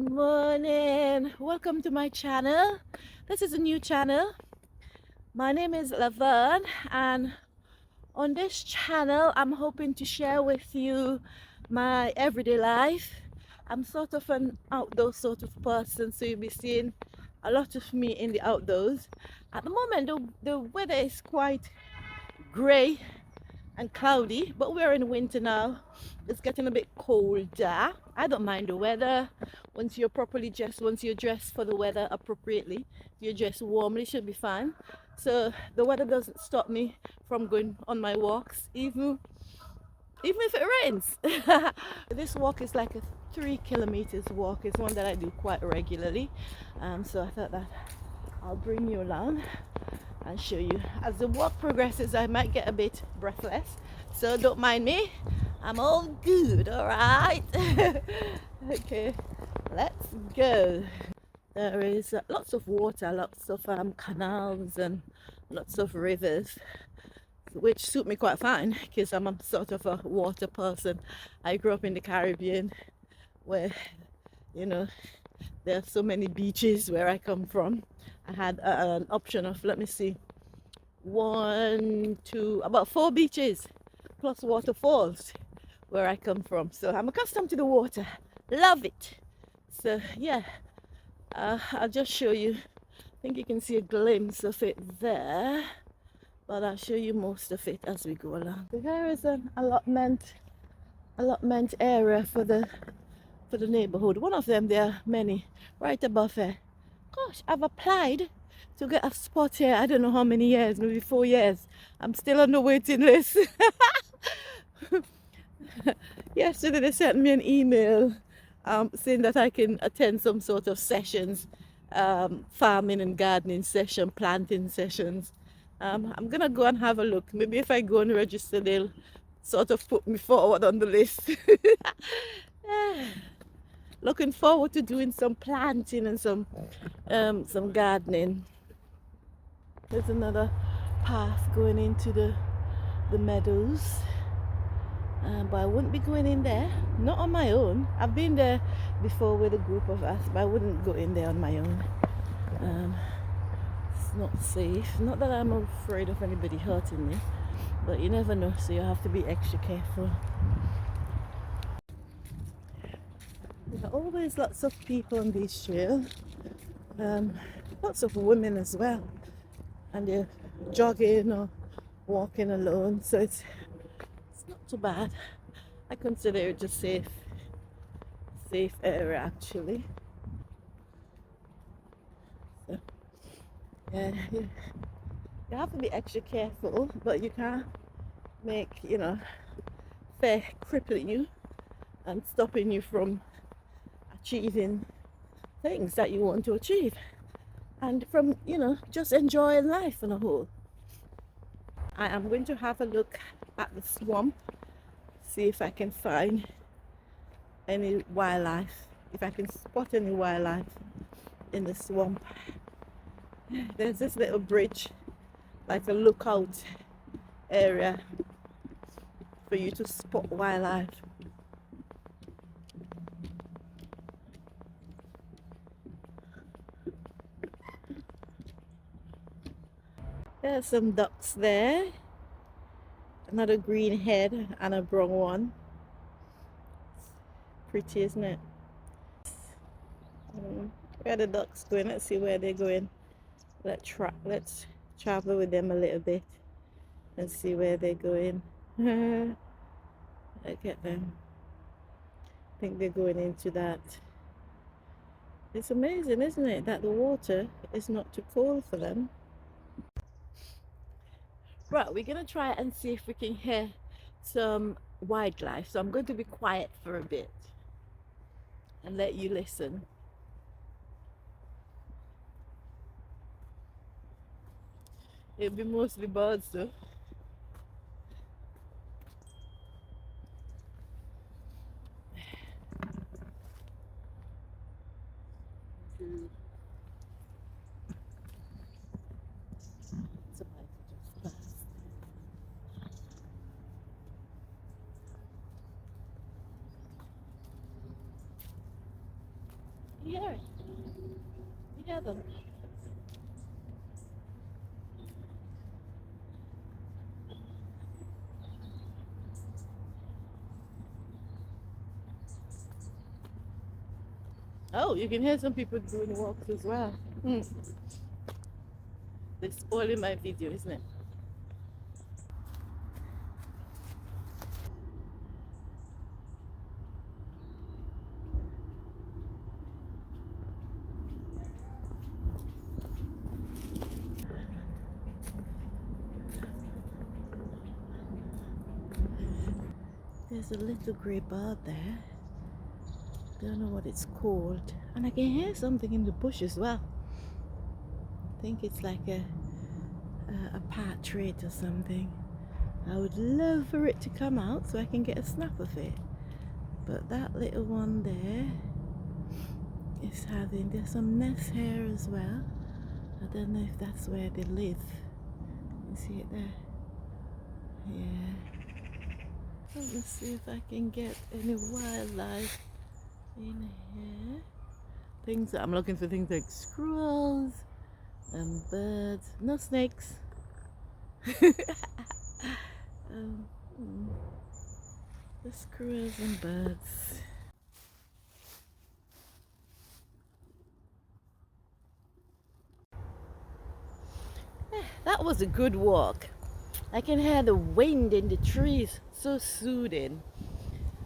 Good morning. Welcome to my channel. This is a new channel. My name is LaVaughn, and on this channel I'm hoping to share with you my everyday life. I'm sort of an outdoor sort of person, so you'll be seeing a lot of me in the outdoors. At the moment the weather is quite grey and cloudy, but we're in winter now. It's getting a bit colder. I don't mind the weather. Once you're properly dressed, once you're dressed for the weather appropriately, you're dressed warmly, should be fine. So the weather doesn't stop me from going on my walks, even if it rains. This walk is like a 3 kilometers walk. It's one that I do quite regularly. So I thought that I'll bring you along and show you. As the walk progresses, I might get a bit breathless, so don't mind me. I'm all good, all right? Okay, let's go. There is lots of water, lots of canals and lots of rivers, which suit me quite fine because I'm a sort of a water person. I grew up in the Caribbean, where there are so many beaches where I come from. I had an option of, let me see, about 4 beaches plus waterfalls where I come from. So I'm accustomed to the water, love it. So yeah, I'll just show you. I think you can see a glimpse of it there, but I'll show you most of it as we go along. So there is an allotment area for the neighborhood. One of them, there are many right above here. Gosh, I've applied to get a spot here. I don't know how many years, maybe 4 years. I'm still on the waiting list. Yesterday they sent me an email saying that I can attend some sort of sessions, farming and gardening session, planting sessions. I'm gonna go and have a look. Maybe if I go and register, they'll sort of put me forward on the list. Looking forward to doing some planting and some gardening. There's another path going into the meadows, but I wouldn't be going in there, not on my own. I've been there before with a group of us, but I wouldn't go in there on my own. It's not safe. Not that I'm afraid of anybody hurting me, but you never know, so you have to be extra careful. There are always lots of people on these trails, lots of women as well, and they're jogging or walking alone, so it's not too bad. I consider it just safe area actually. So yeah, you have to be extra careful, but you can't make fear crippling you and stopping you from achieving things that you want to achieve, and from just enjoying life on a whole. I am going to have a look at the swamp, see if I can find any wildlife, if I can spot any wildlife in the swamp. There's this little bridge, like a lookout area for you to spot wildlife. There's some ducks there, another green head and a brown one. Pretty, isn't it? Where are the ducks going? Let's see where they're going. Let's travel with them a little bit and see where they're going. Look at them. I think they're going into that. It's amazing, isn't it, that the water is not too cold for them. Right, we're gonna try and see if we can hear some wildlife. So I'm going to be quiet for a bit and let you listen. It'll be mostly birds though. You hear them? Oh, you can hear some people doing walks as well. Hmm. They're spoiling my video, isn't it? There's a little grey bird there. Don't know what it's called. And I can hear something in the bush as well. I think it's like a partridge or something. I would love for it to come out so I can get a snap of it. But that little one there is having, there's some nests here as well. I don't know if that's where they live. You see it there? Yeah. Let's see if I can get any wildlife in here. Things, I'm looking for things like squirrels and birds. No snakes. um, mm, the squirrels and birds. That was a good walk. I can hear the wind in the trees. So soothing.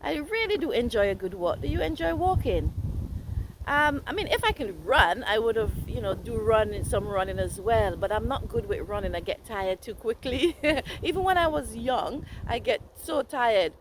I really do enjoy a good walk. Do you enjoy walking? I mean, if I could run, I would have, do some running as well. But I'm not good with running. I get tired too quickly. Even when I was young, I get so tired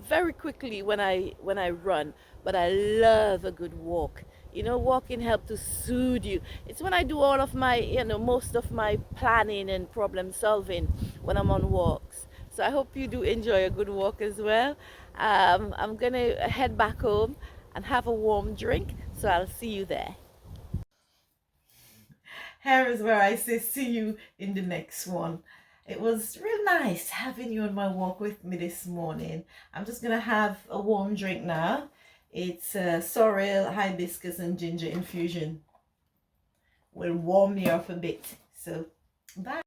very quickly when I run. But I love a good walk. Walking helps to soothe you. It's when I do all of my, most of my planning and problem solving when I'm on walks. So I hope you do enjoy a good walk as well. I'm gonna head back home and have a warm drink. So I'll see you there. Here is where I say see you in the next one. It was real nice having you on my walk with me this morning. I'm just gonna have a warm drink now. It's sorrel, hibiscus and ginger infusion. Will warm me up a bit. So bye.